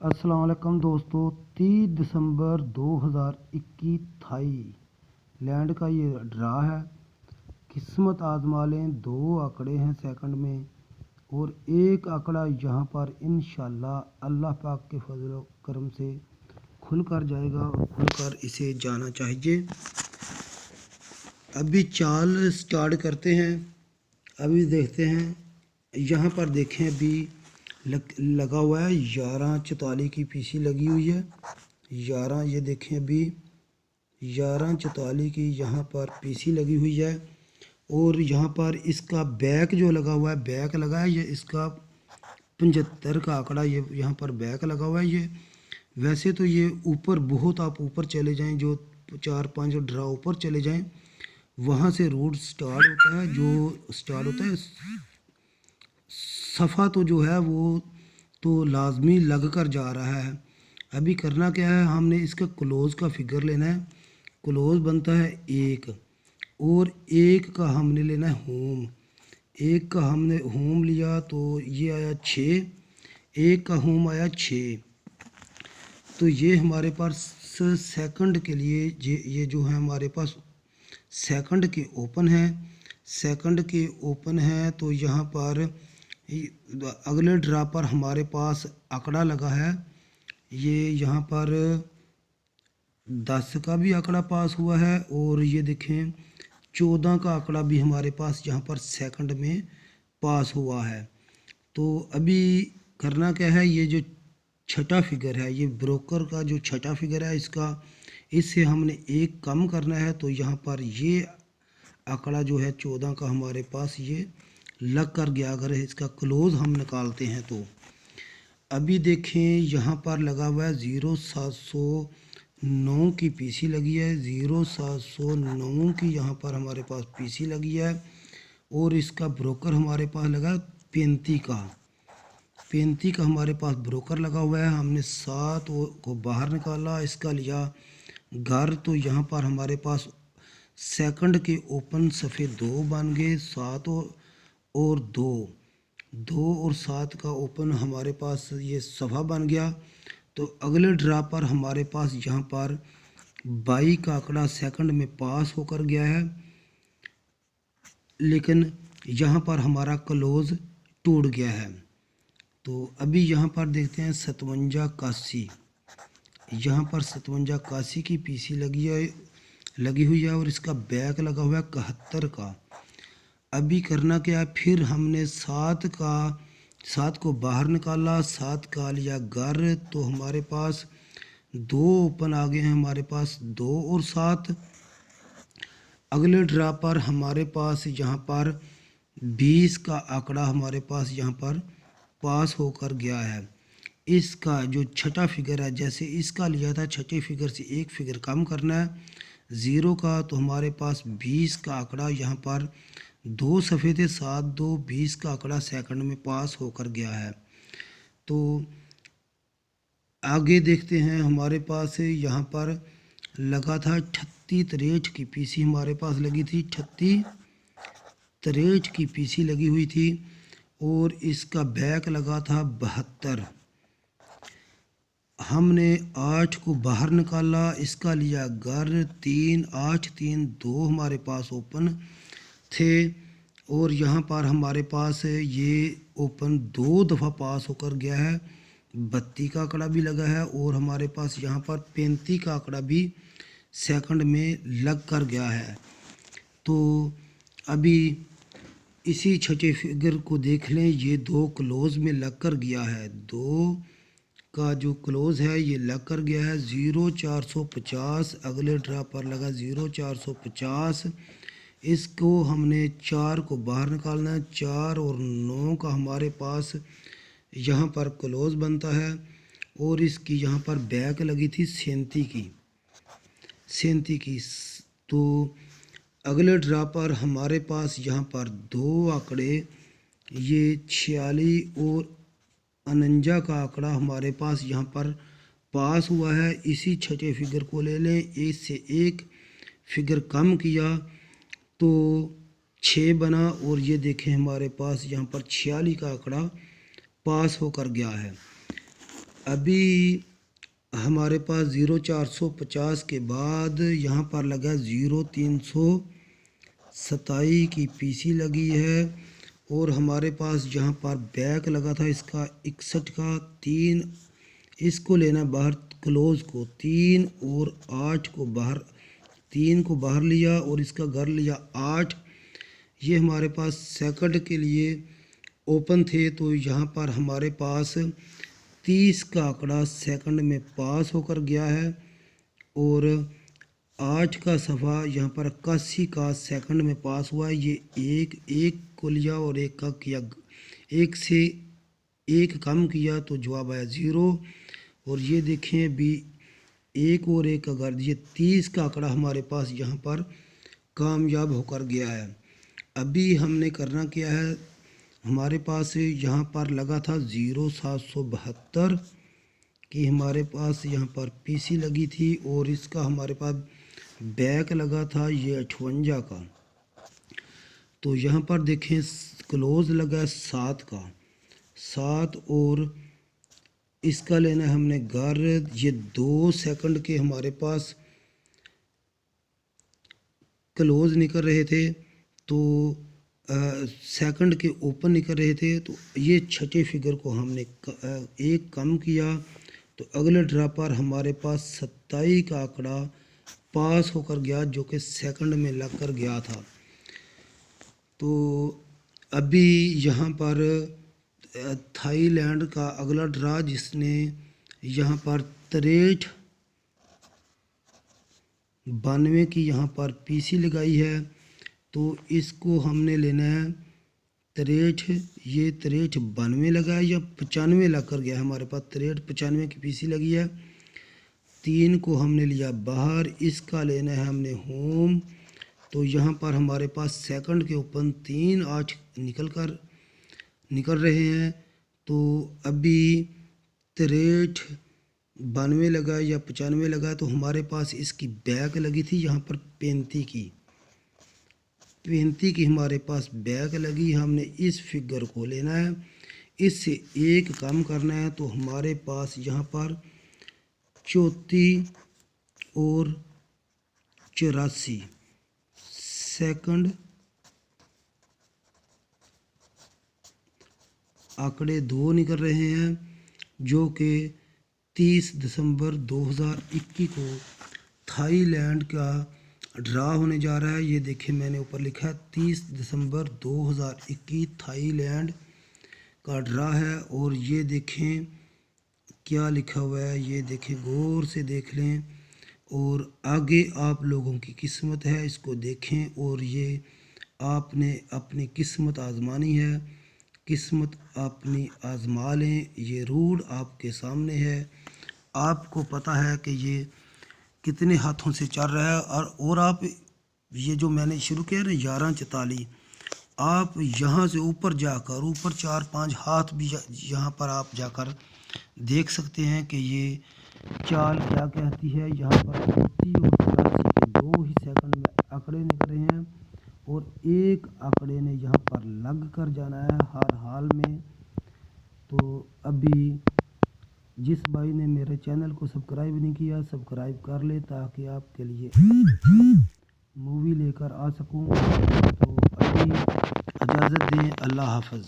अस्सलाम वालेकुम दोस्तों। 30 दिसंबर 2021 थाईलैंड का ये ड्रा है। किस्मत आजमा लें। 2 आंकड़े हैं सेकंड में और एक आंकड़ा यहाँ पर इंशाल्लाह अल्लाह पाक के फजल व करम से खुल कर जाएगा और खुल कर इसे जाना चाहिए। अभी चाल स्टार्ट करते हैं। अभी देखते हैं, यहाँ पर देखें अभी लगा हुआ है 1144 की पीसी लगी हुई है। 11 ये देखें अभी 1144 की यहाँ पर पीसी लगी हुई है। और यहाँ पर इसका बैक जो लगा हुआ है, बैक लगा है ये इसका 75 का आंकड़ा, ये यहाँ पर बैक लगा हुआ है। ये वैसे तो ये ऊपर बहुत, आप ऊपर चले जाएं, जो 4-5 ड्रा ऊपर चले जाएं, वहाँ से रूट स्टार्ट होता है। जो स्टार्ट होता है सफ़ा तो जो है वो तो लाजमी लग कर जा रहा है। अभी करना क्या है, हमने इसका क्लोज़ का फिगर लेना है। क्लोज़ बनता है 1 और 1 का हमने लेना है होम। 1 का हमने होम लिया तो ये आया 6, 1 का होम आया 6। तो ये हमारे पास सेकंड के लिए ये जो है हमारे पास सेकंड के ओपन है। सेकंड के ओपन है तो यहाँ पर अगले ड्रा पर हमारे पास आंकड़ा लगा है। ये यहाँ पर 10 का भी आंकड़ा पास हुआ है और ये देखें 14 का आंकड़ा भी हमारे पास यहाँ पर सेकंड में पास हुआ है। तो अभी करना क्या है, ये जो छठा फिगर है, ये ब्रोकर का जो छठा फिगर है, इससे हमने एक कम करना है। तो यहाँ पर ये आंकड़ा जो है 14 का हमारे पास ये लग कर गया। अगर इसका क्लोज हम निकालते हैं तो अभी देखें यहाँ पर लगा हुआ है 0709 की पीसी लगी है। 0709 की यहाँ पर हमारे पास पीसी लगी है और इसका ब्रोकर हमारे पास लगा 35 का। 35 का हमारे पास ब्रोकर लगा हुआ है। हमने 7 को बाहर निकाला, इसका लिया घर। तो यहाँ पर हमारे पास सेकंड के ओपन सफ़े 2 बन गए, 7 और 2 और 7 का ओपन हमारे पास ये सफ़ा बन गया। तो अगले ड्रा पर हमारे पास यहाँ पर 22 का आंकड़ा सेकंड में पास होकर गया है, लेकिन यहाँ पर हमारा क्लोज टूट गया है। तो अभी यहाँ पर देखते हैं 57 81। यहाँ पर 57 81 की पीसी लगी हुई है और इसका बैक लगा हुआ है 71 का। अभी करना क्या है, फिर हमने 7 को बाहर निकाला, 7 का लिया घर। तो हमारे पास 2 ओपन आ गए हैं, हमारे पास 2 और 7। अगले ड्रा पर हमारे पास यहाँ पर 20 का आंकड़ा हमारे पास यहाँ पर पास होकर गया है। इसका जो छठा फिगर है, जैसे इसका लिया था छठे फिगर से एक फिगर कम करना है 0 का। तो हमारे पास 20 का आंकड़ा यहाँ पर 2 सफ़े थे, 7 2 20 का आंकड़ा सेकंड में पास होकर गया है। तो आगे देखते हैं, हमारे पास यहाँ पर लगा था 38 63 की पीसी हमारे पास लगी थी। 38 63 की पीसी लगी हुई थी और इसका बैक लगा था 72। हमने 8 को बाहर निकाला, इसका लिया घर। 3 8 3 2 हमारे पास ओपन थे और यहाँ पर हमारे पास ये ओपन 2 दफ़ा पास होकर गया है। 32 का आंकड़ा भी लगा है और हमारे पास यहाँ पर 35 का आंकड़ा भी सेकंड में लग कर गया है। तो अभी इसी छठे फिगर को देख लें, ये 2 क्लोज में लग कर गया है। 2 का जो क्लोज है ये लग कर गया है 0450। अगले ड्रा पर लगा 0450। इसको हमने 4 को बाहर निकालना है। 4 और 9 का हमारे पास यहाँ पर क्लोज बनता है और इसकी यहाँ पर बैक लगी थी 37 की। तो अगले ड्रा पर हमारे पास यहाँ पर 2 आंकड़े, ये 46 और 49 का आंकड़ा हमारे पास यहाँ पर पास हुआ है। इसी छठे फिगर को ले लें, इससे एक फिगर कम किया तो 6 बना और ये देखें हमारे पास यहाँ पर 46 का आंकड़ा पास होकर गया है। अभी हमारे पास 0450 के बाद यहाँ पर लगा 0327 की पीसी लगी है। और हमारे पास जहाँ पर बैक लगा था इसका 61 का 3, इसको लेना बाहर क्लोज को 3 और 8 को बाहर, 3 को बाहर लिया और इसका घर लिया 8। ये हमारे पास सेकंड के लिए ओपन थे, तो यहाँ पर हमारे पास 30 का आंकड़ा सेकंड में पास होकर गया है। और 8 का सफ़ा यहाँ पर 81 का सेकंड में पास हुआ है। ये एक को लिया और एक का किया, एक से एक कम किया तो जवाब आया 0। और ये देखें अभी एक और एक का घर, ये 30 का आंकड़ा हमारे पास यहाँ पर कामयाब होकर गया है। अभी हमने करना क्या है, हमारे पास यहाँ पर लगा था 0772 की हमारे पास यहाँ पर पीसी लगी थी और इसका हमारे पास बैक लगा था ये 58 का। तो यहाँ पर देखें क्लोज लगा 7 का 7 और इसका लेना है हमने घर। ये 2 सेकंड के हमारे पास क्लोज निकल रहे थे, तो सेकंड के ओपन निकल रहे थे। तो ये छठे फिगर को हमने एक कम किया, तो अगले ड्रा पर हमारे पास 27 का आंकड़ा पास होकर गया जो कि सेकंड में लग कर गया था। तो अभी यहाँ पर थाईलैंड का अगला ड्रा जिसने यहाँ पर 9392 की यहाँ पर पीसी लगाई है, तो इसको हमने लेना है 63, ये 9392 लगा है या 95 लग कर गया है हमारे पास, 9395 की पीसी लगी है। 3 को हमने लिया बाहर, इसका लेना है हमने होम। तो यहाँ पर हमारे पास सेकंड के ओपन 3 8 निकल रहे हैं। तो अभी 9392 लगा या 95 लगा, तो हमारे पास इसकी बैक लगी थी यहाँ पर 35 की हमारे पास बैक लगी। हमने इस फिगर को लेना है, इससे एक कम करना है, तो हमारे पास यहाँ पर 34 और 84 सेकंड आंकड़े 2 निकल रहे हैं जो कि 30 दिसंबर 2021 को थाईलैंड का ड्रा होने जा रहा है। ये देखिए मैंने ऊपर लिखा है 30 दिसंबर 2021 थाईलैंड का ड्रा है। और ये देखें क्या लिखा हुआ है, ये देखें गौर से देख लें और आगे आप लोगों की किस्मत है, इसको देखें। और ये आपने अपनी किस्मत आजमानी है, किस्मत अपनी आजमा लें। ये रूल आपके सामने है, आपको पता है कि ये कितने हाथों से चल रहा है। और आप ये जो मैंने शुरू किया ना 1144, आप यहाँ से ऊपर जाकर ऊपर 4-5 हाथ भी यहाँ पर आप जाकर देख सकते हैं कि ये चाल क्या कहती है। यहाँ पर 30 और 84 के 2 ही सेकंड में आंकड़े निकल रहे हैं और एक आंकड़े ने यहाँ पर लग कर जाना है हर हाल में। तो अभी जिस भाई ने मेरे चैनल को सब्सक्राइब नहीं किया, सब्सक्राइब कर ले ताकि आपके लिए मूवी लेकर आ सकूं। तो अभी इजाज़त दें, अल्लाह हाफ़िज़।